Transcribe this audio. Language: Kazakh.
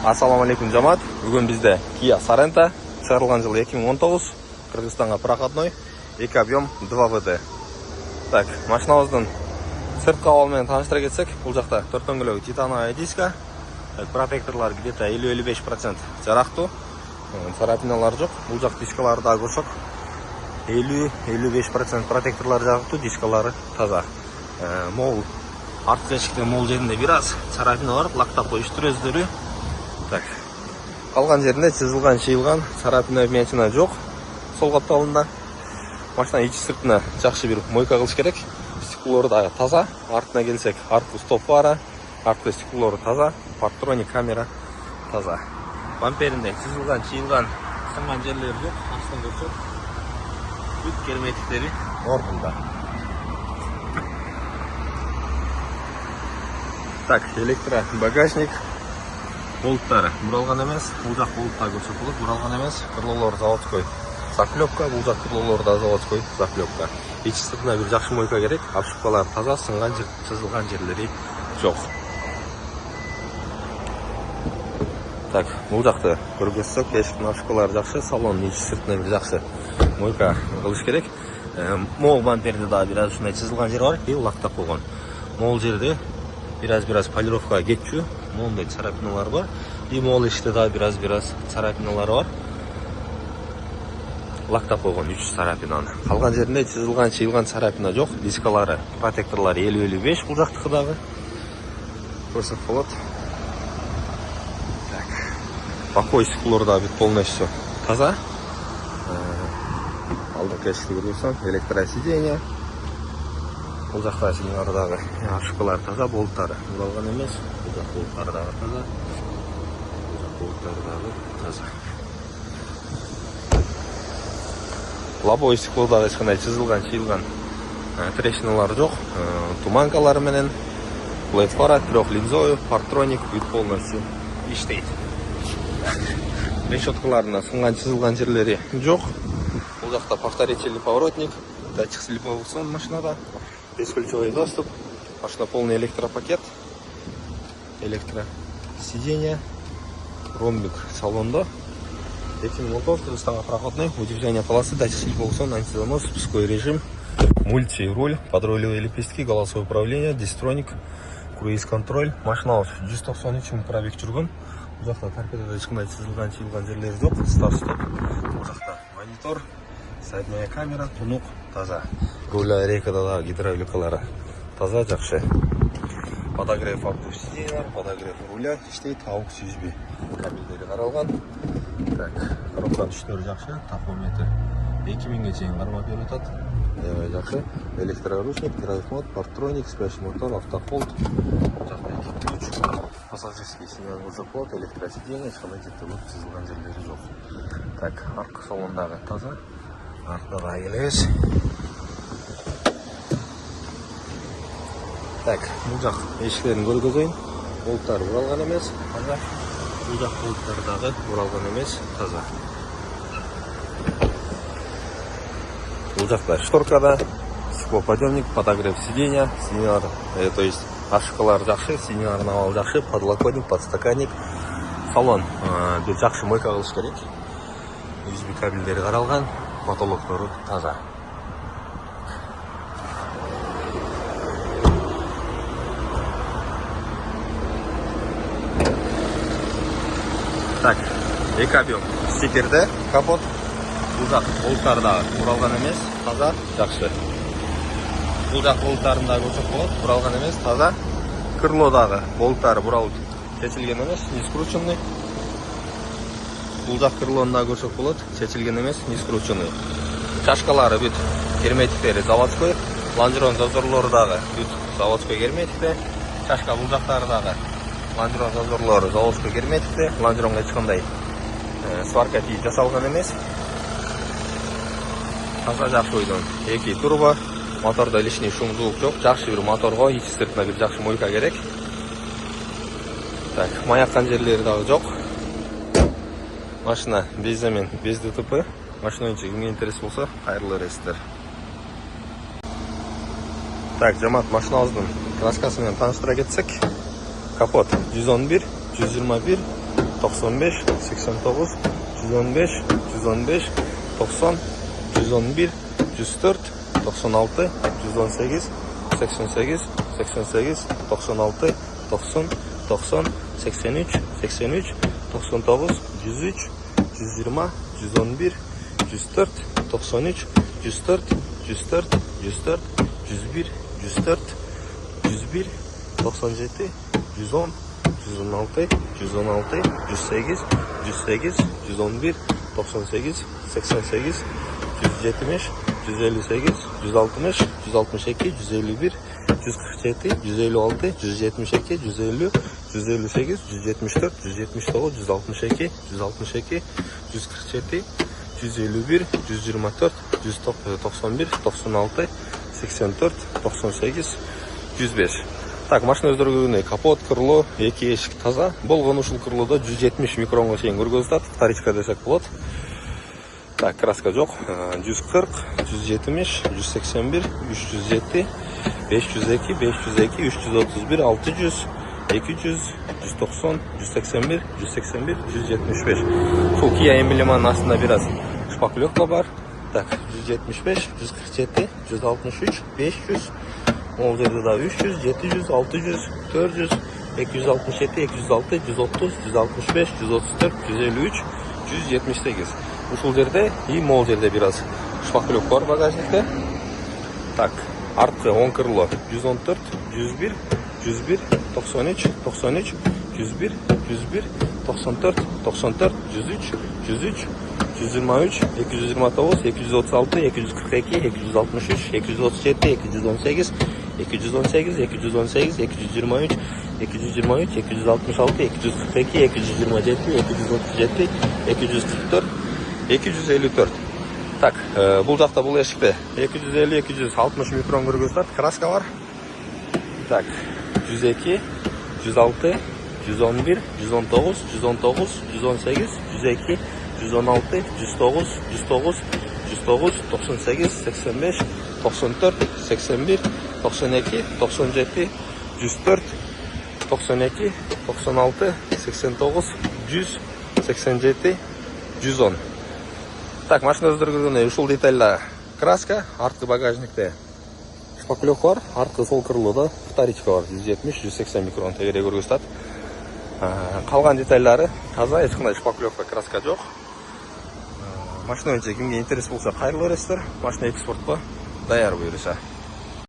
Ассаламу алейкум, жамаат. Бүгін бізде Kia Sorento, шығарылған жылы 2019, Кыргызстанға проходной, 2 объем 2 ВД. Так, машинамыздың сыртқы ауалмен таныштыра кетсек, бұл жақта 4 дөңгелегі титановая диска, протекторлар где-то 50-55% жарақты, царапиналар жоқ. Бұл жақ дискалары да көрсек, 50-55% протекторлар жарақты, дискалары таза. Мол, артқы ешікте мол жерінде біраз царапиналар, лақтап қойыштыр өздері. Так, қалған жерінде чызылған, шиылған, царапина вмятина жоқ. Сол қапталында машина ичи сыртына жақсы бір мойка қылыш керек. Стеклолары да таза. Артына келсек, артқы стоп фара, артқы стеклолары таза, парктроник камера таза. Бамперінде чызылған, шиылған, сынған жерлері жоқ. Астын көрсек, бүт герметиктері орнында. Так, электро багажник. Болттары бұралған емес, бұл жақ болтта көрсек болады, бұралған емес, крылолар заводской заклепка, бұл жақ крылолар да заводской заклепка. Ичи сыртына бір жақсы мойка керек, обшивкалар таза, сынған жер, сызылған жерлері жоқ. Так, бұл жақты көргөзсек, ешіктің обшивкалары жақсы, салон ичи сыртына бір жақсы мойка қылыш керек. Мол бамперде да біраз ушундай чызылған жер бар, бил лактап қойған. Мол жерде біраз полировка кетчү, мондай царапиналар бар. И мол иште да біраз царапиналар бар. Лактап қойған 3 царапинаны. Қалған жерінде чызылған, шиылған царапина жоқ. Дискалары, протекторлары 50-55 бұл жақтықы дағы. Көрсек болады. Так. Покой стеклолары да бүт полностью таза. Алдыңғы эшикти көрсөм, электросиденье. Бұл жақта сиденьялардағы обшивкалар таза, болттары бұралған емес. Бұл жақ болттардағы таза. Бұл жақ болттардағы таза. Лобовой стеклодағы ешқандай чызылған, шиылған трещиналар жоқ. Туманкалары менен, LED фара, 3 линзою, парктроник бүт полностью иштейт. Решеткаларына сынған, чызылған жерлері жоқ. Бұл жақта повторительный поворотник, датчик слеповых зон машинада. Бесключевой доступ, машина полный электропакет, электросиденье, ромбик салонда. 2019 Кыргызстанга проходной, удержание полосы, датчик слеповых зон, антизанос, спусковой режим, мульти-руль, подрулевые лепестки, голосовое управление, дистроник, круиз-контроль. Машина 193 мың пробег жүрген. Бұл жақта торпедада ешқандай чызылған, шиылған жерлері жоқ. Старт-стоп. Бұл жақта монитор, задняя камера, тұнық таза. Руля рейкада да гидравликалары таза, жақсы. Подогрев обдув сиденьялар, подогрев руля иштейт, ауық сүйізбе кабельдері қаралған. Так, коробканың үштері жақсы, тахометр 2000-ге чейін қармап беріп атады. Жақсы. Электроручник, драйв-мод, парктроник, спящий мотор, автохолд. Жақта ключ. Пассажирский сиденье болсақ, электросиденье, ешқандай жеттеліп сызылған жерлері жоқ. Так, артқы салондағы таза. Артқа келеміз. Так, бұл жақ ешіктерін көргізейін. Болттары бұралған емес, таза. Бұл жақ болттардағы бұралған емес, таза. Бұл жақта шторкада, стеклоподъемник, подогрев сиденья, сиденьялар, то есть обшивкалар жақсы, сиденьялардың ауалы жақсы, подлокотник, подстаканник. Салон бір жақсы мойка қылыш керек. USB кабельдері қаралған, потолоктары таза. Так, 2 объем стикерді, капот. Бұл жақ болттардағы бұралған емес, таза, жақсы. Бұл жақ болттарында көрсек болады, бұралған емес, таза. Крылодағы болттары бұралып шешілген емес, не скрученный. Бұл жақ крылонда көрсек болады, шешілген емес, не скрученный. Чашкалары бүт герметиктері заводской, лонжерон зазорлардағы бүт заводской герметикте. Чашка бұл жақтардағы лонжерон зазорлары заводской герметикте. Лонжеронға ешқандай сварка тиіп жасалған емес. Таза жақсы ойдан. 2 турбо, моторда лишний шум звук жоқ. Жақсы бір моторға, ичи сыртына бір жақсы мойка керек. Так, маякқан жерлері дағы жоқ. Машина безмен, без ДТП. Машина ойынша кімге интерес болса, қайырлы рейстер. Так, жамаат, машинамыздың краскасымен таныштыра кетсек. Капот 111, 121, 95, 89, 115, 115, 90, 111, 104, 96, 118, 88, 88, 96, 90, 90, 83, 83, 99, 103, 120, 111, 104, 93, 104, 104, 104, 101, 104, 101, 97, 110, 116, 116, 108, 108, 111, 98, 88, 170, 158, 160, 162, 151, 147, 156, 172, 150, 158, 174, 179, 162, 162, 147, 151, 124, 191, 96, 84, 98, 105. Так, машина өздөргөнү капот, крыло, эки эшик таза. Болгон ушул крылода 170 микронго чейин көргөзүп атат. Вторичка десек болот. Так, краска жок. 140, 170, 181, 307, 502, 502, 331, 600, 200, 190, 181, 181, 175. Ушул Kia эмблеманын астында бир аз шпаклевка бар. Так, 175, 147, 163, 500, ол жерде да 300, 700, 600, 400, 267, 206, 130, 165, 134, 153, 178. Ушул жерде и могул жерде бир аз шпаклевка бар багажникте. Так, арткы оң крыло 114, 101, 101, 93, 93, 101, 101, 94, 94, 103, 103, 123, 229, 236, 242, 263, 237, 218, 218, 218, 223, 223, 266, 242, 227, 237, 244, 254. Так, бул жакта бул эшикте 250, 260 микрон көргөзүп атат. Краска бар. Так, 102, 106, 111, 119, 119, 118, 102, 116, 109, 109, 109, 98, 85, 94, 81, 92, 97, 104, 92, 96, 89, 100, 87, 110. Так, машина өздөргөнү ушул детальда краска, арткы багажникте шпаклевка бар, арткы сол крылода вторичка бар, 170, 180 микрон тегере көргөзүп атат. Калган детальдары таза, эч кандай шпаклевка, краска жок. Машина боюнча кимге интерес болсо кайрылып бересиздер. Машина экспортко даяр буюрса.